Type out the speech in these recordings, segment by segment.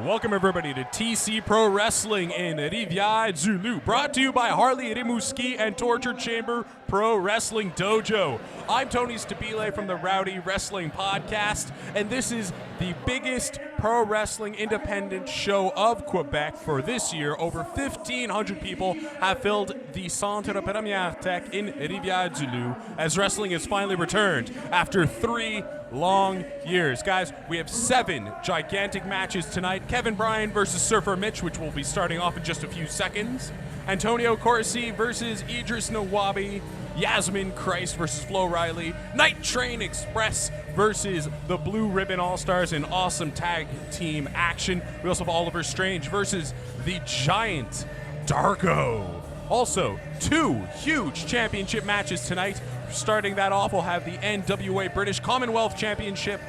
Welcome everybody to TC Pro Wrestling in Rivière du Loup, brought to you by Harley Rimouski and Torture Chamber Pro Wrestling Dojo. I'm Tony Stabile from the Rowdy Wrestling Podcast, and this is the biggest pro wrestling independent show of Quebec for this year. Over 1,500 people have filled the Centre Première Tech in Rivière du Loup as wrestling has finally returned after 3 long years. Guys, we have 7 gigantic matches tonight. Kevin Brien versus Surfer Mitch, which will be starting off in just a few seconds. Antonio Corsi versus Idris Nawabi. Yasmin Christ versus Flo Riley. Night Train Express versus the Blue Ribbon All-Stars in awesome tag team action. We also have Oliver Strange versus the Giant Darko. Also, 2 huge championship matches tonight. Starting that off, we'll have the NWA British Commonwealth Championship.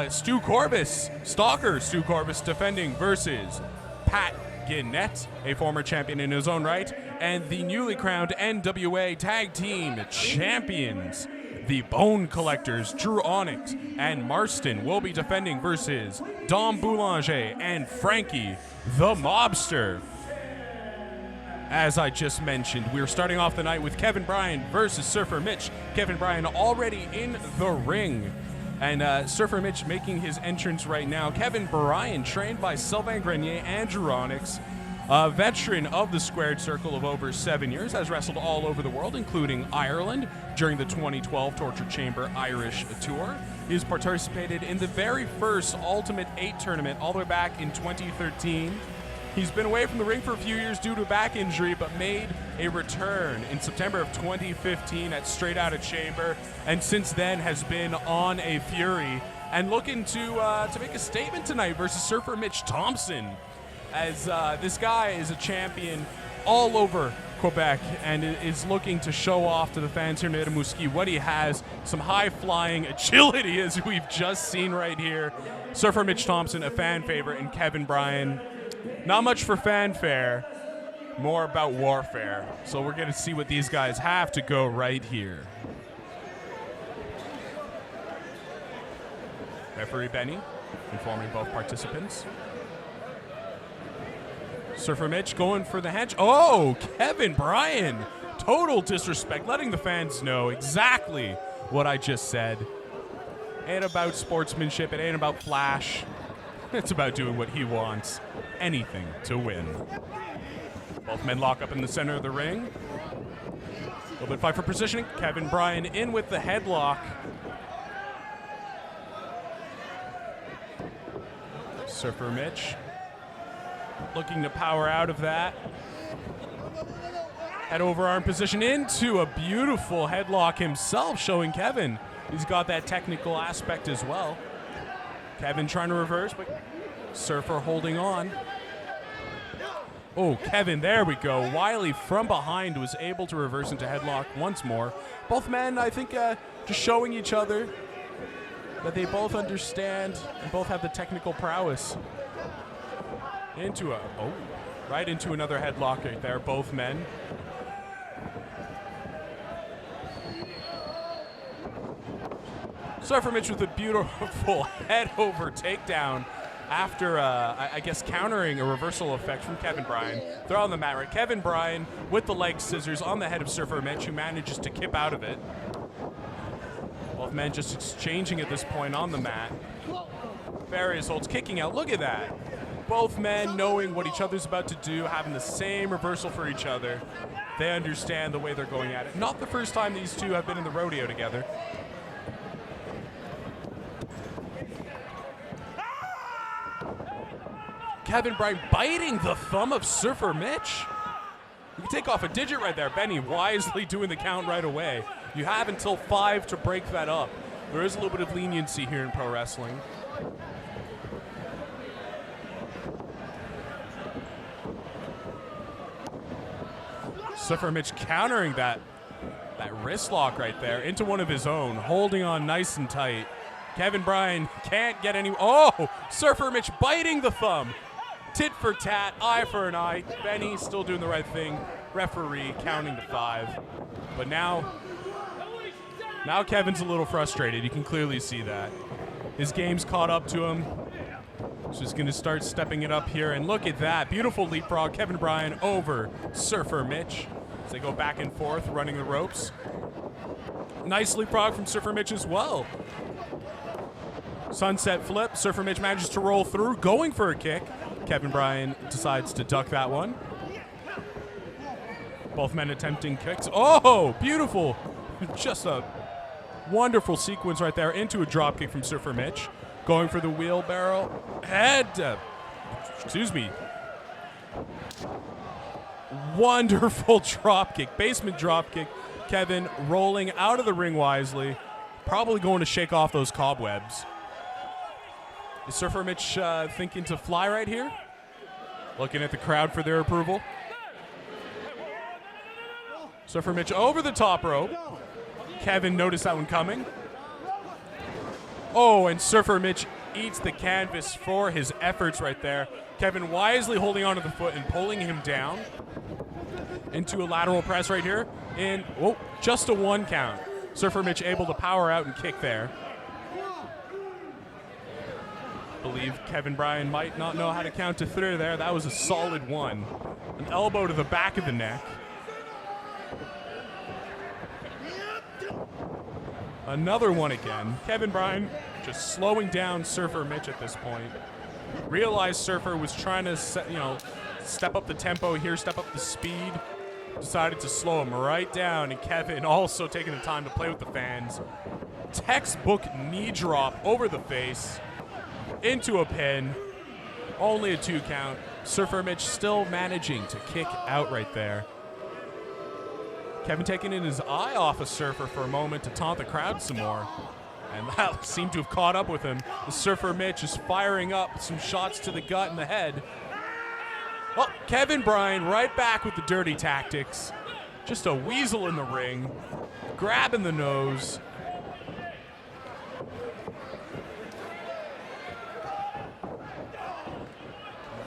Stu Corbis, Stalker Stu Corbis, defending versus Pat Ginnett, a former champion in his own right, and the newly crowned NWA Tag Team Champions, the Bone Collectors, Drew Onyx and Marston, will be defending versus Dom Boulanger and Frankie the Mobster. As I just mentioned, we're starting off the night with Kevin Brien versus Surfer Mitch. Kevin Brien already in the ring. And Surfer Mitch making his entrance right now. Kevin Brien, trained by Sylvain Grenier and Drew Onyx, a veteran of the Squared Circle of over 7 years, has wrestled all over the world, including Ireland during the 2012 Torture Chamber Irish Tour. He has participated in the very first Ultimate 8 tournament all the way back in 2013. He's been away from the ring for a few years due to a back injury, but made a return in September of 2015 at Straight Outta Chamber, and since then has been on a fury and looking to make a statement tonight versus Surfer Mitch Thompson, as this guy is a champion all over Quebec and is looking to show off to the fans here in Rimouski what he has. Some high-flying agility, as we've just seen right here. Surfer Mitch Thompson, a fan favorite, and Kevin Brien, not much for fanfare, more about warfare. So we're going to see what these guys have to go right here. Referee Benny informing both participants. Surfer Mitch going for the hedge. Oh, Kevin Brien. Total disrespect, letting the fans know exactly what I just said. It ain't about sportsmanship. It ain't about flash. It's about doing what he wants. Anything to win. Both men lock up in the center of the ring. A little bit fight for positioning. Kevin Brien in with the headlock. Surfer Mitch looking to power out of that. Head over arm position into a beautiful headlock himself, showing Kevin he's got that technical aspect as well. Kevin trying to reverse, but Surfer holding on. Oh, Kevin, there we go. Wiley from behind was able to reverse into headlock once more. Both men, I think, just showing each other that they both understand and both have the technical prowess. Right into another headlock right there, both men. Surfer Mitch with a beautiful head-over takedown after, I guess, countering a reversal effect from Kevin Brien. They're on the mat, right? Kevin Brien with the leg scissors on the head of Surfer Mitch, who manages to kip out of it. Both men just exchanging at this point on the mat. Various holds, kicking out. Look at that. Both men knowing what each other's about to do, having the same reversal for each other. They understand the way they're going at it. Not the first time these two have been in the rodeo together. Kevin Brien biting the thumb of Surfer Mitch. You can take off a digit right there. Benny wisely doing the count right away. You have until 5 to break that up. There is a little bit of leniency here in pro wrestling. Surfer Mitch countering that wrist lock right there into one of his own, holding on nice and tight. Kevin Brien can't get any. Oh, Surfer Mitch biting the thumb. Tit for tat, eye for an eye. Benny still doing the right thing. Referee counting to 5. But now Kevin's a little frustrated. You can clearly see that. His game's caught up to him. So he's going to start stepping it up here. And look at that. Beautiful leapfrog. Kevin Brien over Surfer Mitch as they go back and forth running the ropes. Nice leapfrog from Surfer Mitch as well. Sunset flip. Surfer Mitch manages to roll through, going for a kick. Kevin Brien decides to duck that one. Both men attempting kicks. Oh, beautiful. Just a wonderful sequence right there into a drop kick from Surfer Mitch. Going for the wheelbarrow. Wonderful drop kick. Basement drop kick. Kevin rolling out of the ring wisely. Probably going to shake off those cobwebs. Is Surfer Mitch thinking to fly right here? Looking at the crowd for their approval. Surfer Mitch over the top rope. Kevin noticed that one coming. Oh, and Surfer Mitch eats the canvas for his efforts right there. Kevin wisely holding onto the foot and pulling him down into a lateral press right here. And, oh, just a 1 count. Surfer Mitch able to power out and kick there. Believe Kevin Brien might not know how to count to 3 there. That was a solid 1. An elbow to the back of the neck. Another one again. Kevin Brien just slowing down Surfer Mitch at this point. Realized Surfer was trying to step up the tempo here, step up the speed. Decided to slow him right down, and Kevin also taking the time to play with the fans. Textbook knee drop over the face into a pin. Only a 2 count. Surfer Mitch still managing to kick out right there. Kevin taking in his eye off of Surfer for a moment to taunt the crowd some more. And that seemed to have caught up with him. The Surfer Mitch is firing up some shots to the gut and the head. Well, Kevin Brien right back with the dirty tactics. Just a weasel in the ring. Grabbing the nose.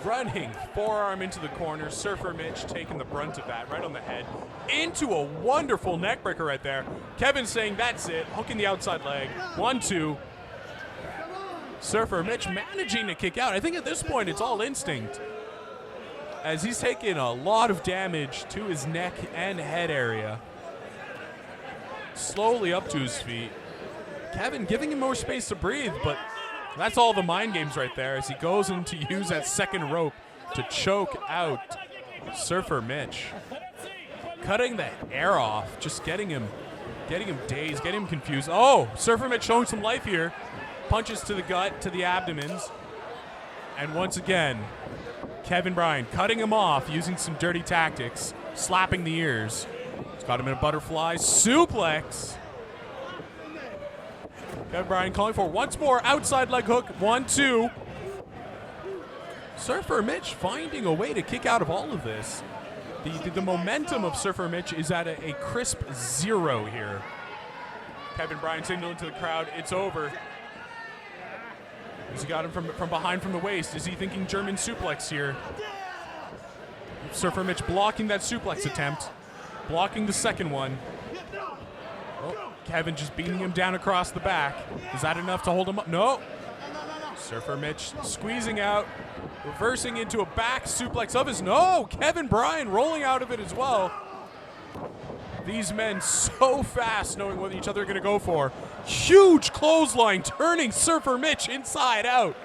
Running forearm into the corner. Surfer Mitch taking the brunt of that right on the head. Into a wonderful neckbreaker right there. Kevin saying that's it. Hooking the outside leg. 1, 2. Surfer Mitch managing to kick out. I think at this point it's all instinct, as he's taking a lot of damage to his neck and head area. Slowly up to his feet. Kevin giving him more space to breathe, but that's all the mind games right there as he goes in to use that second rope to choke out Surfer Mitch. Cutting the air off, just getting him dazed, getting him confused. Oh, Surfer Mitch showing some life here. Punches to the gut, to the abdomens. And once again, Kevin Brien cutting him off using some dirty tactics, slapping the ears. He's got him in a butterfly suplex. Kevin Brien calling for once more outside leg hook. 1, 2. Surfer Mitch finding a way to kick out of all of this. The momentum of Surfer Mitch is at a crisp 0 here. Kevin Brien signaling to the crowd, it's over. He's got him from behind from the waist. Is he thinking German suplex here? Surfer Mitch blocking that suplex attempt. Blocking the second one. Oh, Kevin just beating him down across the back. Is that enough to hold him up? No. Surfer Mitch squeezing out. Reversing into a back suplex of his. No! Kevin Brien rolling out of it as well. These men so fast knowing what each other are going to go for. Huge clothesline turning Surfer Mitch inside out.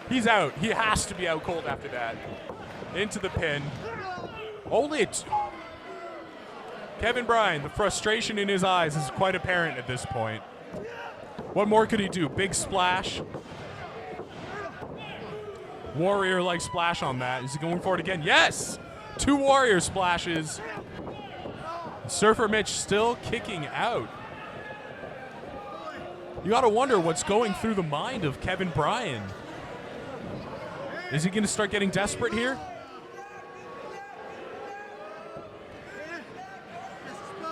He's out. He has to be out cold after that. Into the pin. Only a 2. Kevin Brien, the frustration in his eyes is quite apparent at this point. What more could he do? Big splash. Warrior-like splash on that. Is he going for it again? Yes! 2 warrior splashes. Surfer Mitch still kicking out. You gotta wonder what's going through the mind of Kevin Brien. Is he gonna start getting desperate here?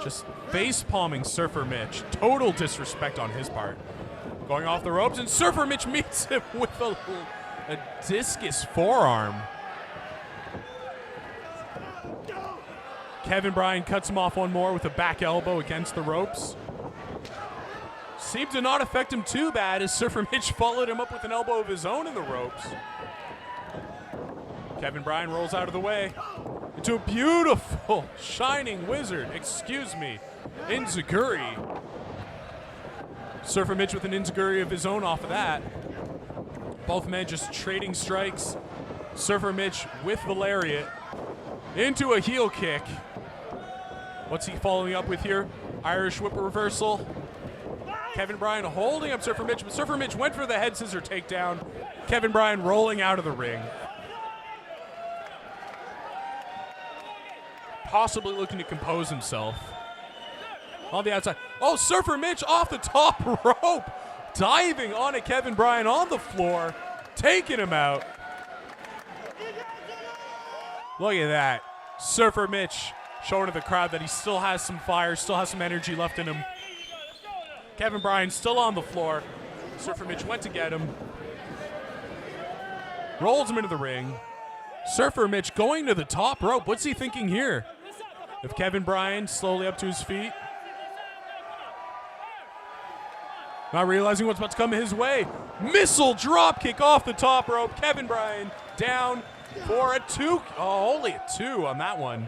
Just face palming Surfer Mitch. Total disrespect on his part. Going off the ropes, and Surfer Mitch meets him with a discus forearm. Kevin Brien cuts him off one more with a back elbow against the ropes. Seemed to not affect him too bad as Surfer Mitch followed him up with an elbow of his own in the ropes. Kevin Brien rolls out of the way into a beautiful shining wizard, enziguri. Surfer Mitch with an enziguri of his own off of that. Both men just trading strikes. Surfer Mitch with the lariat into a heel kick. What's he following up with here? Irish whip reversal. Kevin Brien holding up Surfer Mitch, but Surfer Mitch went for the head scissor takedown. Kevin Brien rolling out of the ring. Possibly looking to compose himself. On the outside. Oh, Surfer Mitch off the top rope. Diving on a Kevin Brien on the floor. Taking him out. Look at that. Surfer Mitch showing to the crowd that he still has some fire, still has some energy left in him. Kevin Brien still on the floor. Surfer Mitch went to get him. Rolls him into the ring. Surfer Mitch going to the top rope. What's he thinking here? If Kevin Brien slowly up to his feet. Not realizing what's about to come his way. Missile drop kick off the top rope. Kevin Brien down for a 2. Oh, only a 2 on that one.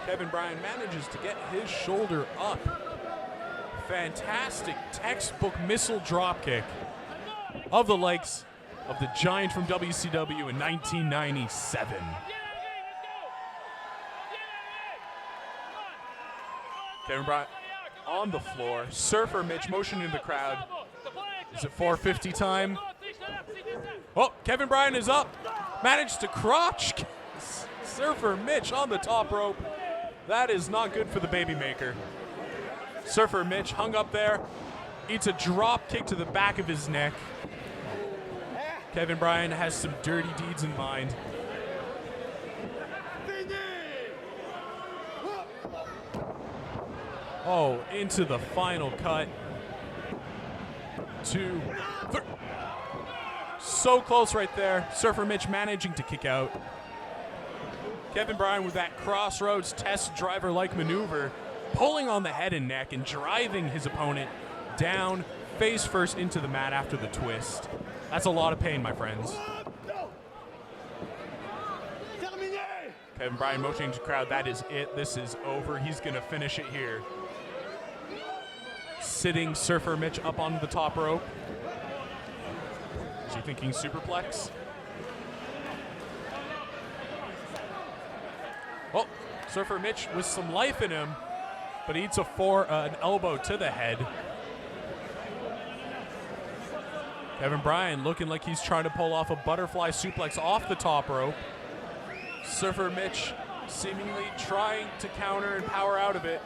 Kevin Brien manages to get his shoulder up. Fantastic textbook missile dropkick of the likes of the Giant from WCW in 1997. Kevin Brien on the floor. Surfer Mitch motioning the crowd. Is it 450 time? Oh, Kevin Brien is up. Managed to crotch Surfer Mitch on the top rope. That is not good for the baby maker. Surfer Mitch hung up there, eats a drop kick to the back of his neck. Kevin Brien has some dirty deeds in mind. Oh, into the final cut. 2, 3. So close right there. Surfer Mitch managing to kick out. Kevin Brien with that crossroads test driver-like maneuver, pulling on the head and neck and driving his opponent down face first into the mat after the twist. That's a lot of pain, my friends. Kevin Brien motioning to the crowd, that is it. This is over. He's going to finish it here. Sitting Surfer Mitch up on the top rope. Is he thinking superplex? Oh, Surfer Mitch with some life in him, but he eats an elbow to the head. Kevin Brien looking like he's trying to pull off a butterfly suplex off the top rope. Surfer Mitch seemingly trying to counter and power out of it.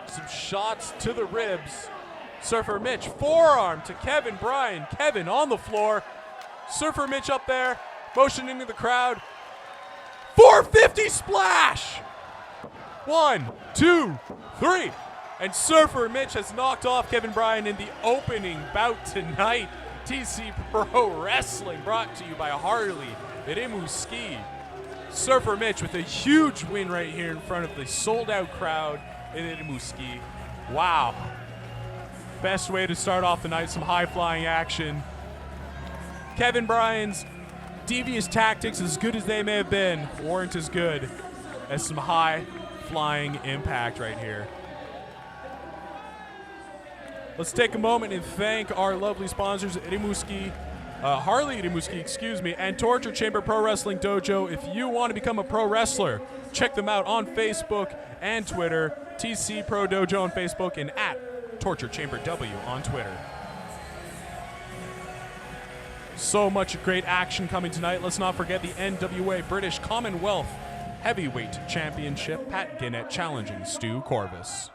Some shots to the ribs. Surfer Mitch forearm to Kevin Brien. Kevin on the floor. Surfer Mitch up there, motioning to the crowd. 450 splash! 1, 2, 3. And Surfer Mitch has knocked off Kevin Brien in the opening bout tonight. TC Pro Wrestling brought to you by Harley Rimouski. Surfer Mitch with a huge win right here in front of the sold-out crowd in Rimouski. Wow. Best way to start off the night, some high-flying action. Kevin Brien's devious tactics, as good as they may have been, weren't as good as some high-flying impact right here. Let's take a moment and thank our lovely sponsors, Harley Rimouski, and Torture Chamber Pro Wrestling Dojo. If you want to become a pro wrestler, check them out on Facebook and Twitter. TC Pro Dojo on Facebook and at Torture Chamber W on Twitter. So much great action coming tonight. Let's not forget the NWA British Commonwealth Heavyweight Championship. Pat Ginnett challenging Stu Corvus.